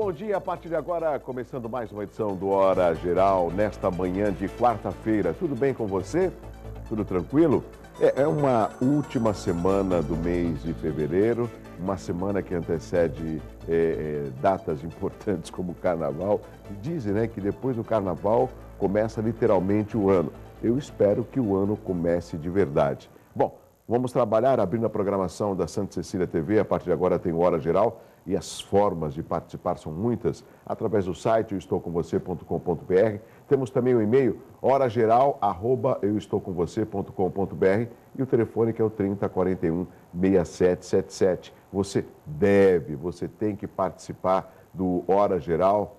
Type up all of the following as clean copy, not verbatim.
bom dia. A partir de agora, começando mais uma edição do Hora Geral, nesta manhã de quarta-feira. Tudo bem com você? Tudo tranquilo? É uma última semana do mês de fevereiro, uma semana que antecede datas importantes como o Carnaval. Dizem, né, que depois do Carnaval começa literalmente o ano. Eu espero que o ano comece de verdade. Bom, vamos trabalhar abrindo a programação da Santa Cecília TV. A partir de agora tem o Hora Geral e as formas de participar são muitas. Através do site euestoucomvocê.com.br. Temos também o e-mail horageral@euestoucomvocê.com.br e o telefone que é o 3041 6777. Você tem que participar do Hora Geral,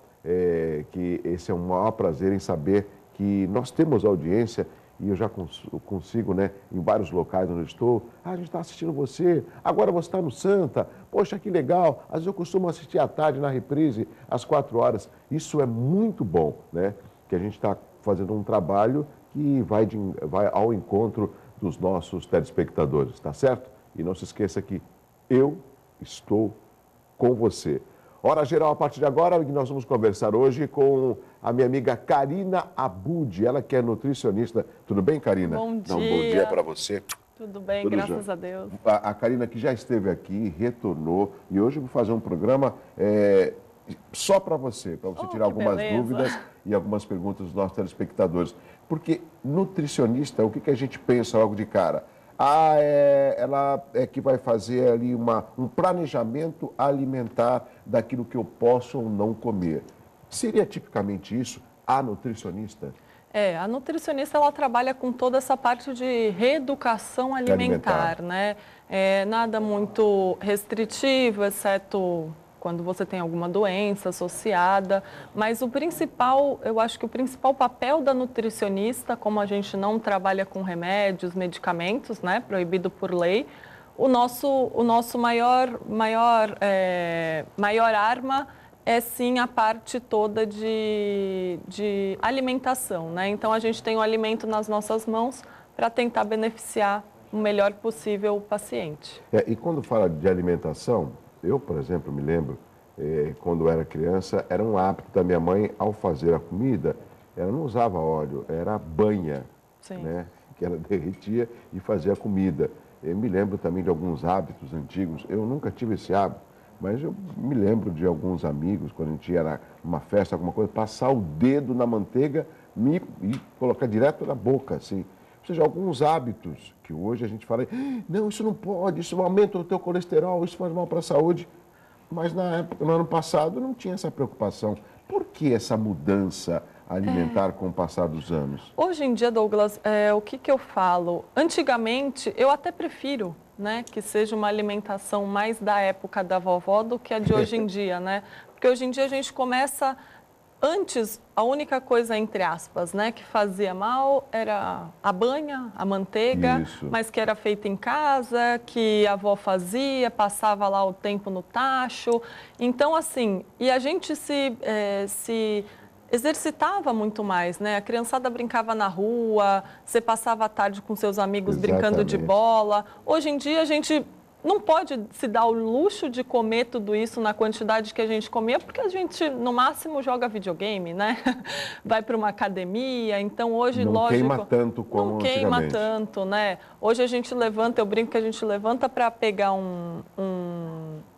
que esse é um maior prazer em saber que nós temos audiência. E eu já consigo, né, em vários locais onde eu estou, a gente está assistindo você, agora você está no Santa, poxa, que legal. Às vezes eu costumo assistir à tarde na reprise, às 4 horas. Isso é muito bom, né? Que a gente está fazendo um trabalho que vai ao encontro dos nossos telespectadores, tá certo? E não se esqueça que eu estou com você. Hora Geral a partir de agora, e nós vamos conversar hoje com a minha amiga Karina Abud, ela que é nutricionista. Tudo bem, Karina? Bom dia. Bom dia para você. Tudo bem, graças a Deus. A Karina que já esteve aqui, retornou, e hoje eu vou fazer um programa só para você tirar algumas dúvidas e algumas perguntas dos nossos telespectadores. Porque nutricionista, o que a gente pensa logo de cara? Ela é que vai fazer ali um planejamento alimentar daquilo que eu posso ou não comer. Seria tipicamente isso a nutricionista? A nutricionista ela trabalha com toda essa parte de reeducação alimentar, né? Nada muito restritivo, exceto quando você tem alguma doença associada, mas eu acho que o principal papel da nutricionista, como a gente não trabalha com remédios, medicamentos, né, proibido por lei, o nosso maior arma é sim a parte toda de alimentação, né? Então a gente tem o alimento nas nossas mãos para tentar beneficiar o melhor possível o paciente. E quando fala de alimentação, eu, por exemplo, me lembro, quando eu era criança, era um hábito da minha mãe, ao fazer a comida, ela não usava óleo, era banha, né, que ela derretia e fazia a comida. Eu me lembro também de alguns hábitos antigos, eu nunca tive esse hábito, mas eu me lembro de alguns amigos, quando a gente ia numa festa, alguma coisa, passar o dedo na manteiga e colocar direto na boca, assim. Ou seja, alguns hábitos que hoje a gente fala, não, isso não pode, isso aumenta o teu colesterol, isso faz mal para a saúde. Mas na época, no ano passado, não tinha essa preocupação. Por que essa mudança alimentar com o passar dos anos? Hoje em dia, Douglas, o que eu falo? Antigamente, eu até prefiro, né, que seja uma alimentação mais da época da vovó do que a de hoje em dia, né? Porque hoje em dia a gente começa... Antes, a única coisa, entre aspas, né, que fazia mal era a banha, a manteiga, Isso. Mas que era feita em casa, que a avó fazia, passava lá o tempo no tacho. Então, assim, e a gente se exercitava muito mais, né? A criançada brincava na rua, você passava a tarde com seus amigos brincando de bola. Hoje em dia, a gente... não pode se dar o luxo de comer tudo isso na quantidade que a gente comia, porque a gente, no máximo, joga videogame, né? Vai para uma academia, então hoje, não queima tanto como antigamente. Não queima tanto, né? Hoje a gente levanta, eu brinco que a gente levanta para pegar um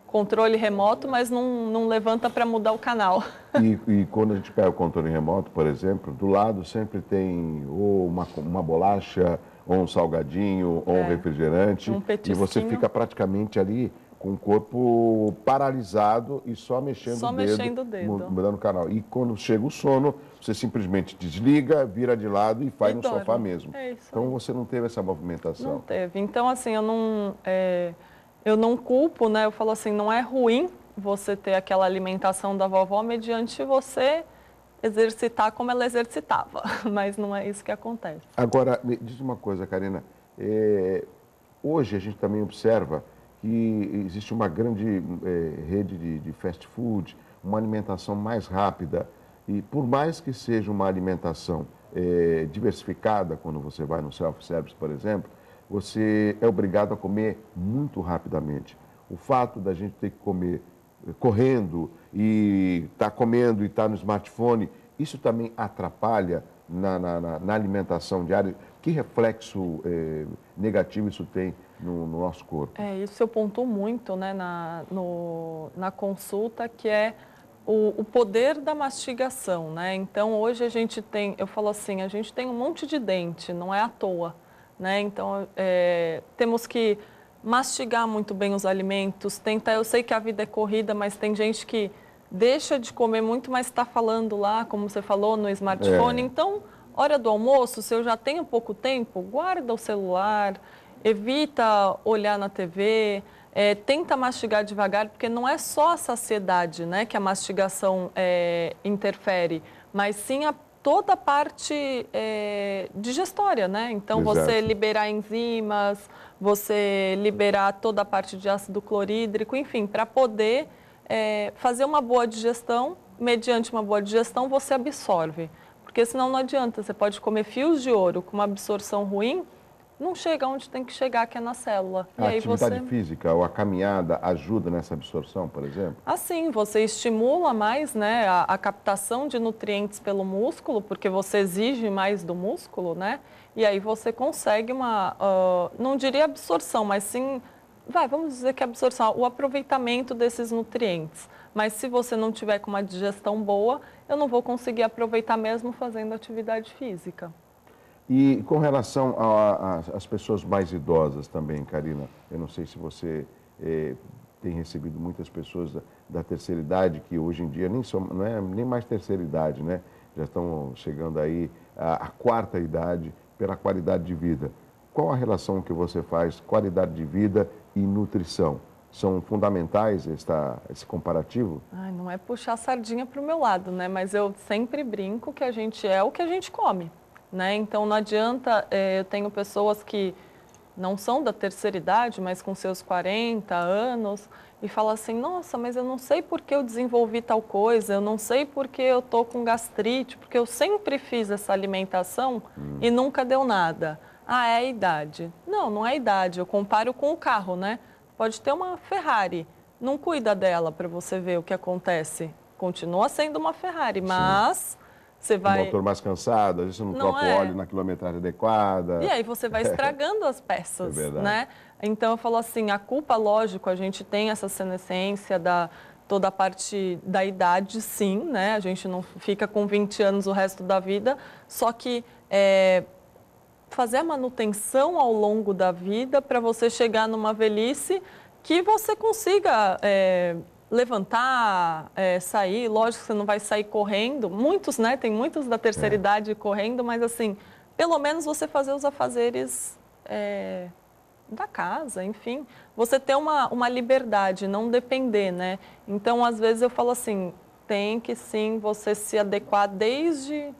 controle remoto, mas não levanta para mudar o canal. E quando a gente pega o controle remoto, por exemplo, do lado sempre tem ou uma bolacha, ou um salgadinho, ou um refrigerante, e você fica praticamente ali com o corpo paralisado e só mexendo o dedo, mudando o canal. E quando chega o sono, você simplesmente desliga, vira de lado e faz no sofá mesmo. Então você não teve essa movimentação. Não teve. Então, assim, eu não culpo, né? Eu falo assim, não é ruim você ter aquela alimentação da vovó mediante você exercitar como ela exercitava, mas não é isso que acontece. Agora, me diz uma coisa, Karina, hoje a gente também observa que existe uma grande rede de fast food, uma alimentação mais rápida, e por mais que seja uma alimentação diversificada, quando você vai no self-service, por exemplo, você é obrigado a comer muito rapidamente. O fato da gente ter que comer correndo e está comendo e está no smartphone, isso também atrapalha na alimentação diária? Que reflexo negativo isso tem no nosso corpo? Isso eu pontuo muito, né, na consulta, que é o poder da mastigação, né? Então, hoje a gente tem, eu falo assim, a gente tem um monte de dente, não é à toa, né? Então, temos que mastigar muito bem os alimentos, tentar, eu sei que a vida é corrida, mas tem gente que deixa de comer muito, mas está falando lá, como você falou, no smartphone. Então, hora do almoço, se eu já tenho pouco tempo, guarda o celular, evita olhar na TV, tenta mastigar devagar, porque não é só a saciedade, né, que a mastigação interfere, mas sim toda a parte digestória, né? Então, Exato. Você liberar enzimas, você liberar toda a parte de ácido clorídrico, enfim, para poder fazer uma boa digestão. Mediante uma boa digestão, você absorve. Porque senão não adianta, você pode comer fios de ouro com uma absorção ruim, não chega onde tem que chegar, que é na célula. A atividade física ou a caminhada ajuda nessa absorção, por exemplo? Assim, você estimula mais, né, a captação de nutrientes pelo músculo, porque você exige mais do músculo, né? E aí você consegue não diria absorção, mas sim, vamos dizer que absorção, o aproveitamento desses nutrientes. Mas se você não tiver com uma digestão boa, eu não vou conseguir aproveitar mesmo fazendo atividade física. E com relação às pessoas mais idosas também, Karina, eu não sei se você tem recebido muitas pessoas da terceira idade, que hoje em dia não é nem mais terceira idade, né? Já estão chegando aí à quarta idade pela qualidade de vida. Qual a relação que você faz, qualidade de vida e nutrição? São fundamentais esse comparativo? Não é puxar a sardinha para o meu lado, né? Mas eu sempre brinco que a gente é o que a gente come, né? Então, não adianta, eu tenho pessoas que não são da terceira idade, mas com seus 40 anos, e falam assim, nossa, mas eu não sei por que eu desenvolvi tal coisa, eu não sei por que eu estou com gastrite, porque eu sempre fiz essa alimentação e nunca deu nada. É a idade. Não, não é a idade, eu comparo com o carro, né? Pode ter uma Ferrari, não cuida dela para você ver o que acontece. Continua sendo uma Ferrari, mas você vai... O motor mais cansado, às vezes você não troca o óleo na quilometragem adequada. E aí você vai estragando as peças, né? Então eu falo assim, a culpa, lógico, a gente tem essa senescência toda a parte da idade, sim, né? A gente não fica com 20 anos o resto da vida, só que fazer a manutenção ao longo da vida para você chegar numa velhice que você consiga levantar, sair. Lógico que você não vai sair correndo. Muitos, né? Tem muitos da terceira idade correndo, mas assim, pelo menos você fazer os afazeres da casa, enfim. Você ter uma liberdade, não depender, né? Então, às vezes eu falo assim, tem que sim você se adequar desde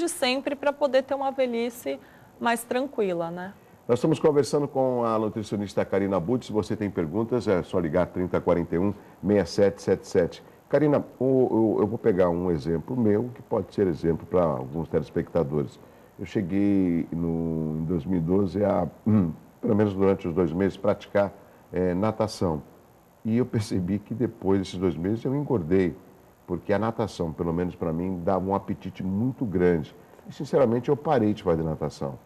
sempre para poder ter uma velhice mais tranquila, né? Nós estamos conversando com a nutricionista Karina Butz. Se você tem perguntas, é só ligar 3041-6777. Karina, eu vou pegar um exemplo meu, que pode ser exemplo para alguns telespectadores. Eu cheguei em 2012 pelo menos durante os 2 meses, praticar natação. E eu percebi que depois desses 2 meses eu engordei, porque a natação, pelo menos para mim, dava um apetite muito grande. E, sinceramente, eu parei de fazer natação.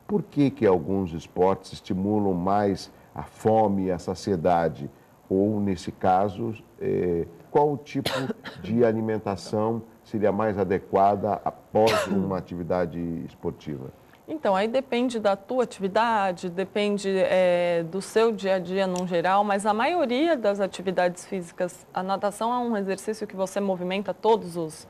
Por que alguns esportes estimulam mais a fome e a saciedade? Ou, nesse caso, qual o tipo de alimentação seria mais adequada após uma atividade esportiva? Então, aí depende da tua atividade, depende do seu dia a dia no geral, mas a maioria das atividades físicas, a natação é um exercício que você movimenta todas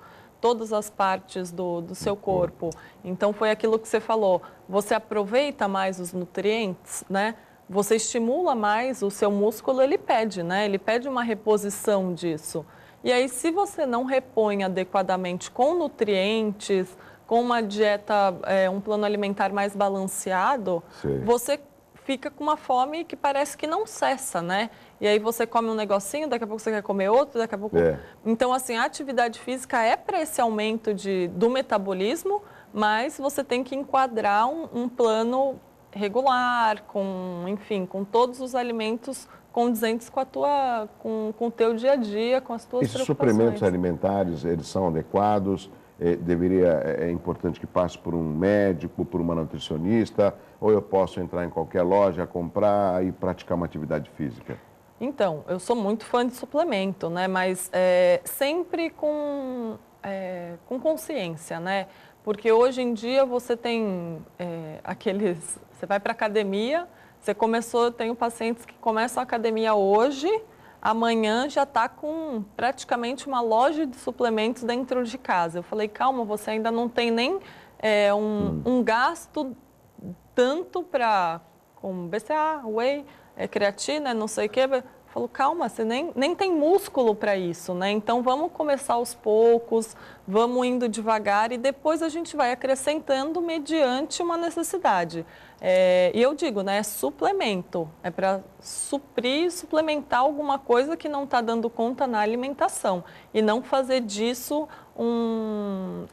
as partes do seu corpo. Então, foi aquilo que você falou, você aproveita mais os nutrientes, né? Você estimula mais o seu músculo, ele pede, né? Ele pede uma reposição disso. E aí, se você não repõe adequadamente com nutrientes, com uma dieta, um plano alimentar mais balanceado, você fica com uma fome que parece que não cessa, né? E aí você come um negocinho, daqui a pouco você quer comer outro, daqui a pouco... Então, assim, a atividade física é para esse aumento do metabolismo, mas você tem que enquadrar um plano regular, enfim, com todos os alimentos condizentes com o teu dia a dia, com as tuas Esses preocupações. suplementos alimentares, eles são adequados? É importante que passe por um médico, por uma nutricionista, ou eu posso entrar em qualquer loja, comprar e praticar uma atividade física? Então, eu sou muito fã de suplemento, né? Mas sempre com consciência, né? Porque hoje em dia você tem aqueles... Você vai para a academia, eu tenho pacientes que começam a academia hoje, amanhã já está com praticamente uma loja de suplementos dentro de casa. Eu falei, calma, você ainda não tem nem um gasto tanto com BCA, whey, creatina, não sei o quê. Falou, calma, você nem tem músculo para isso, né? Então vamos começar aos poucos, vamos indo devagar e depois a gente vai acrescentando mediante uma necessidade. E eu digo, né, suplemento, é para suplementar alguma coisa que não está dando conta na alimentação e não fazer disso o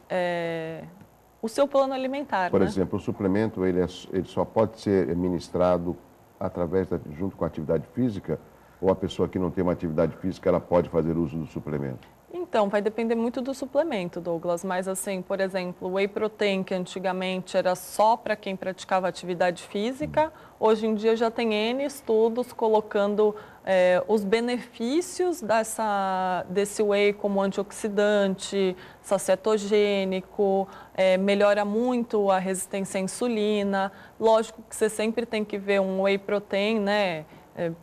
seu plano alimentar. Por né? exemplo, o suplemento ele só pode ser ministrado junto com a atividade física, ou a pessoa que não tem uma atividade física, ela pode fazer uso do suplemento? Então, vai depender muito do suplemento, Douglas, mas assim, por exemplo, o whey protein, que antigamente era só para quem praticava atividade física, hoje em dia já tem N estudos colocando os benefícios desse whey como antioxidante, sacetogênico, melhora muito a resistência à insulina. Lógico que você sempre tem que ver um whey protein, né?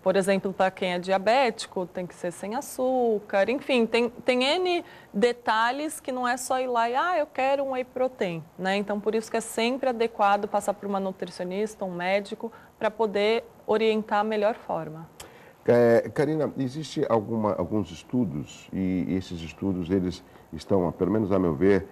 Por exemplo, para quem é diabético, tem que ser sem açúcar, enfim, tem N detalhes que não é só ir lá e, eu quero um whey protein, né? Então, por isso que é sempre adequado passar por uma nutricionista, um médico, para poder orientar a melhor forma. Karina, existem alguns estudos, e esses estudos, eles estão, pelo menos a meu ver,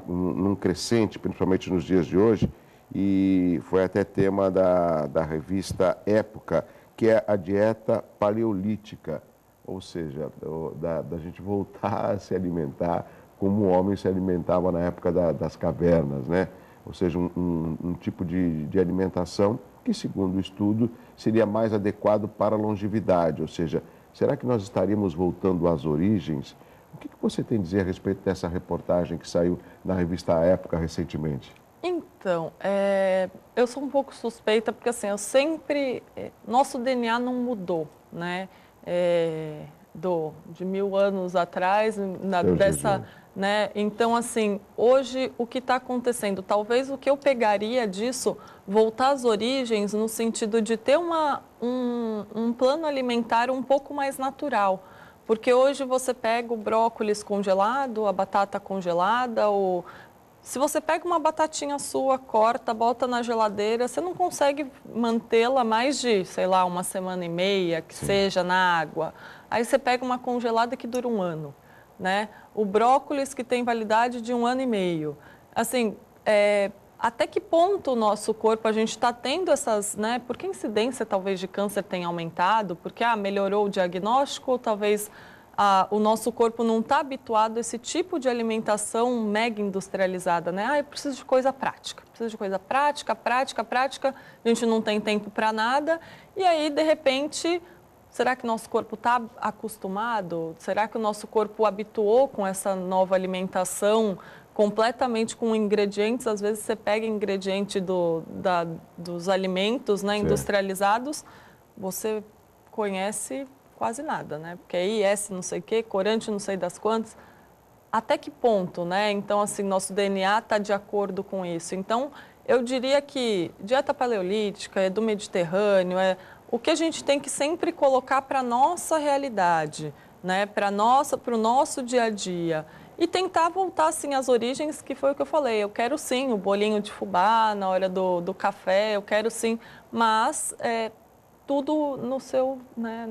num crescente, principalmente nos dias de hoje, e foi até tema da revista Época, que é a dieta paleolítica, ou seja, da gente voltar a se alimentar como o homem se alimentava na época das cavernas, né? Ou seja, um tipo de alimentação que, segundo o estudo, seria mais adequado para a longevidade, ou seja, será que nós estaríamos voltando às origens? O que você tem a dizer a respeito dessa reportagem que saiu na revista Época recentemente? Então, eu sou um pouco suspeita porque assim, nosso DNA não mudou, né? De 1000 anos atrás, né? Então, assim, hoje o que está acontecendo? Talvez o que eu pegaria disso, voltar às origens no sentido de ter um plano alimentar um pouco mais natural. Porque hoje você pega o brócolis congelado, a batata congelada, se você pega uma batatinha sua, corta, bota na geladeira, você não consegue mantê-la mais de, sei lá, 1 semana e meia, que seja na água. Aí você pega uma congelada que dura 1 ano, né? O brócolis que tem validade de 1 ano e meio. Assim, até que ponto o nosso corpo, a gente está tendo essas, né? Porque a incidência talvez de câncer tenha aumentado, porque melhorou o diagnóstico, ou talvez o nosso corpo não está habituado a esse tipo de alimentação mega industrializada, né? Eu preciso de coisa prática, prática, a gente não tem tempo para nada, e aí, de repente, será que nosso corpo está acostumado? Será que o nosso corpo habituou com essa nova alimentação completamente com ingredientes? Às vezes você pega ingrediente dos alimentos, né, industrializados, você conhece quase nada, né? Porque aí não sei o quê, corante não sei das quantas. Até que ponto, né? Então, assim, nosso DNA está de acordo com isso. Então, eu diria que dieta paleolítica, do Mediterrâneo, o que a gente tem que sempre colocar para a nossa realidade, né? Para o nosso dia a dia. E tentar voltar, assim, às origens, que foi o que eu falei. Eu quero, sim, o bolinho de fubá na hora do café, eu quero, sim, mas tudo no seu, né,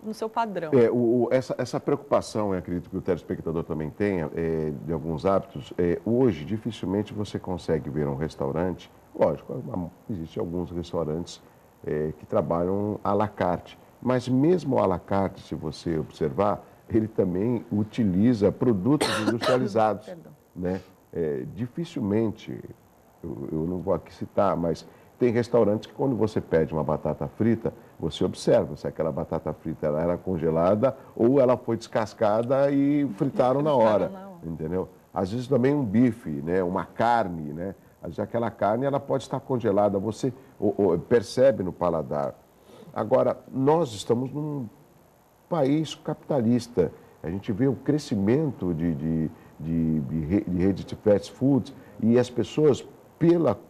no seu padrão. Essa preocupação, eu acredito que o telespectador também tenha, de alguns hábitos, hoje dificilmente você consegue ver um restaurante, lógico, existem alguns restaurantes que trabalham à la carte, mas mesmo à la carte, se você observar, ele também utiliza produtos industrializados, né? Dificilmente, eu não vou aqui citar, mas Tem restaurantes que quando você pede uma batata frita, você observa se aquela batata frita ela era congelada ou ela foi descascada e fritaram na hora, entendeu? Às vezes também um bife, né? Uma carne, né? Às vezes aquela carne ela pode estar congelada, você percebe no paladar. Agora, nós estamos num país capitalista. A gente vê o crescimento de redes de fast food e as pessoas,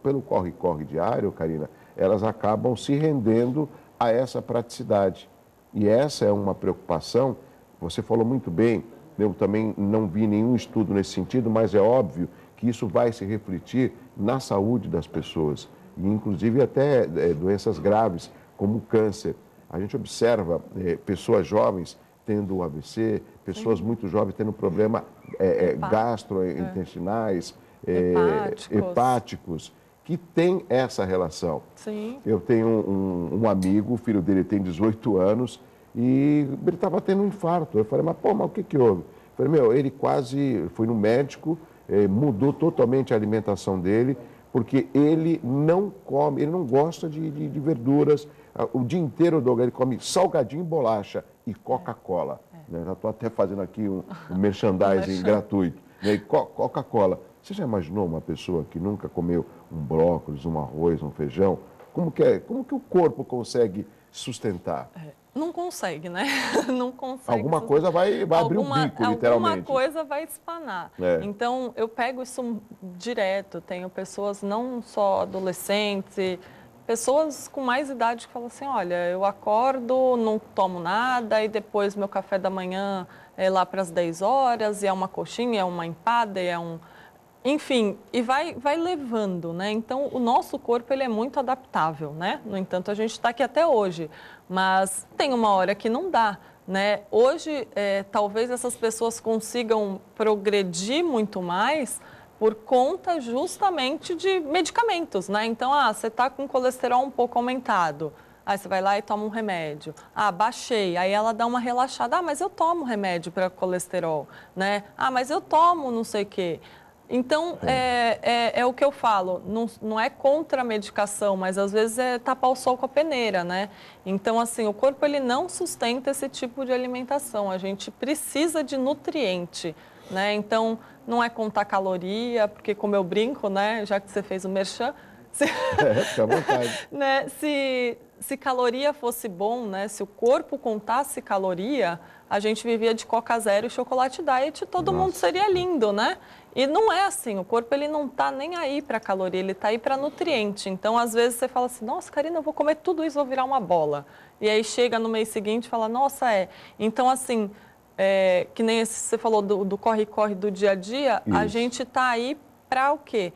pelo corre-corre diário, Karina, elas acabam se rendendo a essa praticidade. E essa é uma preocupação, você falou muito bem, eu também não vi nenhum estudo nesse sentido, mas é óbvio que isso vai se refletir na saúde das pessoas, e inclusive até doenças graves, como o câncer. A gente observa pessoas jovens tendo AVC, pessoas muito jovens tendo problemas gastrointestinais, hepáticos, que tem essa relação. Sim. Eu tenho um amigo, o filho dele tem 18 anos, e ele estava tendo um infarto. Eu falei, mas o que houve? Eu falei, ele quase foi no médico, mudou totalmente a alimentação dele, porque ele não come, ele não gosta de verduras. O dia inteiro, Douglas, ele come salgadinho, bolacha e Coca-Cola. Já estou até fazendo aqui um merchandising gratuito. Né? Coca-Cola. Você já imaginou uma pessoa que nunca comeu um brócolis, um arroz, um feijão? Como que o corpo consegue sustentar? Não consegue, né? Não consegue. Alguma coisa vai abrir o bico, literalmente. Alguma coisa vai espanar. Então, eu pego isso direto. Tenho pessoas, não só adolescentes, pessoas com mais idade que falam assim, olha, eu acordo, não tomo nada, e depois meu café da manhã é lá para as 10 horas, e é uma coxinha, é uma empada, enfim, e vai levando, né? Então, o nosso corpo, ele é muito adaptável, né? No entanto, a gente está aqui até hoje, mas tem uma hora que não dá, né? Hoje, talvez essas pessoas consigam progredir muito mais por conta justamente de medicamentos, né? Então, você está com colesterol um pouco aumentado, aí você vai lá e toma um remédio. Baixei, aí ela dá uma relaxada, mas eu tomo remédio para colesterol, né? Mas eu tomo não sei o quê. Então, é o que eu falo, não é contra a medicação, mas às vezes é tapar o sol com a peneira, né? Então, assim, o corpo ele não sustenta esse tipo de alimentação, a gente precisa de nutriente, né? Então, não é contar caloria, porque como eu brinco, né, já que você fez o merchan, fica à vontade. Né, se caloria fosse bom, né, se o corpo contasse caloria, a gente vivia de Coca Zero e chocolate diet, todo mundo seria lindo, né? E não é assim, o corpo ele não está nem aí para caloria, ele está aí para nutriente. Então, às vezes você fala assim, nossa, Karina, eu vou comer tudo isso, vou virar uma bola. E aí chega no mês seguinte e fala, nossa, Então, assim, que nem você falou do corre-corre do dia a dia, isso. A gente está aí para o quê?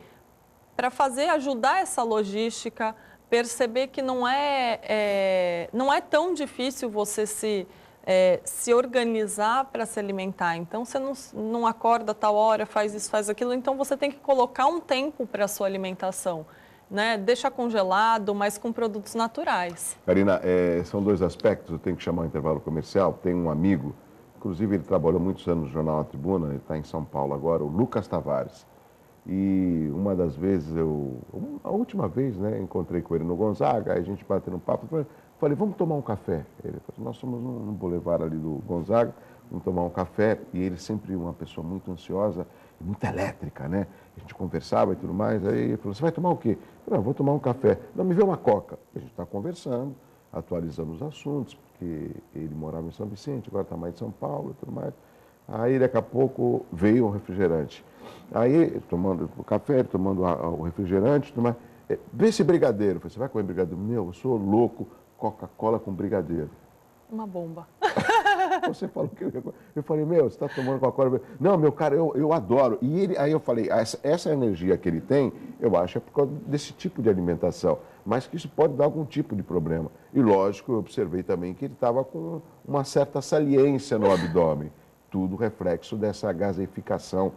Para ajudar essa logística, perceber que não é tão difícil você se organizar para se alimentar. Então, você não acorda a tal hora, faz isso, faz aquilo. Então, você tem que colocar um tempo para a sua alimentação, né? Deixa congelado, mas com produtos naturais. Karina, são dois aspectos, eu tenho que chamar o intervalo comercial. Tem um amigo, inclusive ele trabalhou muitos anos no Jornal A Tribuna, ele está em São Paulo agora, o Lucas Tavares. E uma das vezes, a última vez, né, encontrei com ele no Gonzaga, aí a gente bateu um papo, falei, vamos tomar um café. Ele falou, nós somos no boulevard ali do Gonzaga, vamos tomar um café. E ele sempre uma pessoa muito ansiosa, muito elétrica, né? A gente conversava e tudo mais, aí ele falou, você vai tomar o quê? Eu falei, vou tomar um café. Não, me vê uma coca. A gente está conversando, atualizando os assuntos, porque ele morava em São Vicente, agora está mais em São Paulo e tudo mais. Aí, daqui a pouco, veio um refrigerante. Aí, tomando o café, tomando o refrigerante, vê esse brigadeiro. Eu falei, você vai comer brigadeiro? Meu, eu sou louco, Coca-Cola com brigadeiro. Uma bomba. Você falou que... Eu falei, você está tomando Coca-Cola? Não, meu cara, eu adoro. E aí eu falei, essa energia que ele tem, eu acho é por causa desse tipo de alimentação. Mas que isso pode dar algum tipo de problema. E, lógico, eu observei também que ele estava com uma certa saliência no abdômen. Tudo reflexo dessa gaseificação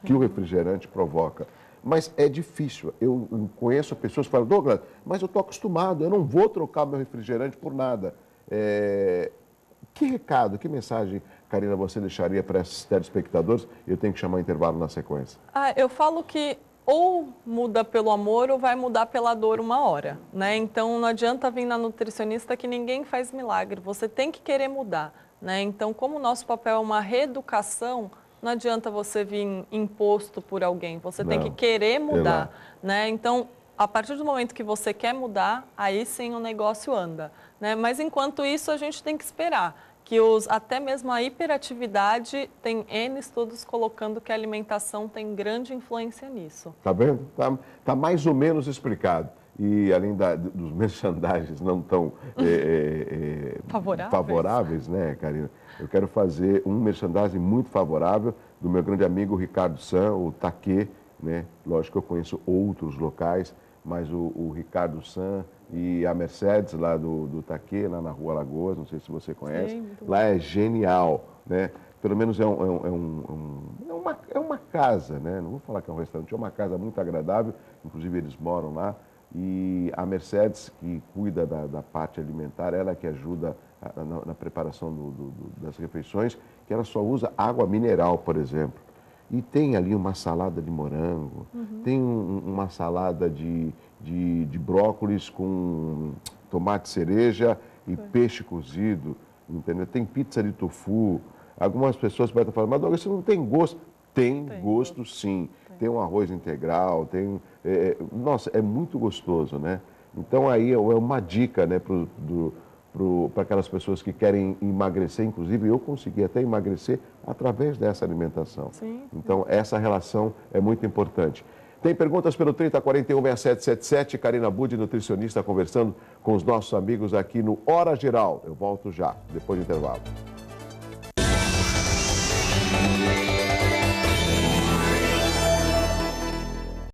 que o refrigerante provoca. Mas é difícil. Eu conheço pessoas que falam, Douglas, mas eu estou acostumado, eu não vou trocar meu refrigerante por nada. Que recado, que mensagem, Karina, você deixaria para esses telespectadores? Eu tenho que chamar o intervalo na sequência. Eu falo que ou muda pelo amor ou vai mudar pela dor uma hora, né? Então, não adianta vir na nutricionista que ninguém faz milagre, você tem que querer mudar, né? Então, como o nosso papel é uma reeducação, não adianta você vir imposto por alguém, você tem que querer mudar, né? Então, a partir do momento que você quer mudar, aí sim o negócio anda, né? Mas enquanto isso, a gente tem que esperar. Que até mesmo a hiperatividade, tem N estudos colocando que a alimentação tem grande influência nisso. Tá vendo? Tá mais ou menos explicado. E além dos merchandising não tão favoráveis, né, Karina? Eu quero fazer um merchandising muito favorável do meu grande amigo Ricardo San, o Taquê, né? Lógico que eu conheço outros locais, mas o Ricardo San e a Mercedes lá do Taquê, lá na Rua Lagoas, não sei se você conhece. Sim, lá é genial, né? Pelo menos é uma casa, né? Não vou falar que é um restaurante, é uma casa muito agradável, inclusive eles moram lá. E a Mercedes, que cuida da parte alimentar, ela que ajuda na preparação das refeições, que ela só usa água mineral, por exemplo. E tem ali uma salada de morango, tem uma salada de brócolis com tomate cereja e peixe cozido, entendeu? Tem pizza de tofu. Algumas pessoas podem estar falando, mas Douglas, isso não tem gosto. Tem gosto, sim. Tem um arroz integral, nossa, é muito gostoso, né? Então aí é uma dica, né, para aquelas pessoas que querem emagrecer. Inclusive, eu consegui até emagrecer através dessa alimentação. Sim. Então, essa relação é muito importante. Tem perguntas pelo 3041-6777. Karina Budi, nutricionista, conversando com os nossos amigos aqui no Hora Geral. Eu volto já, depois do intervalo.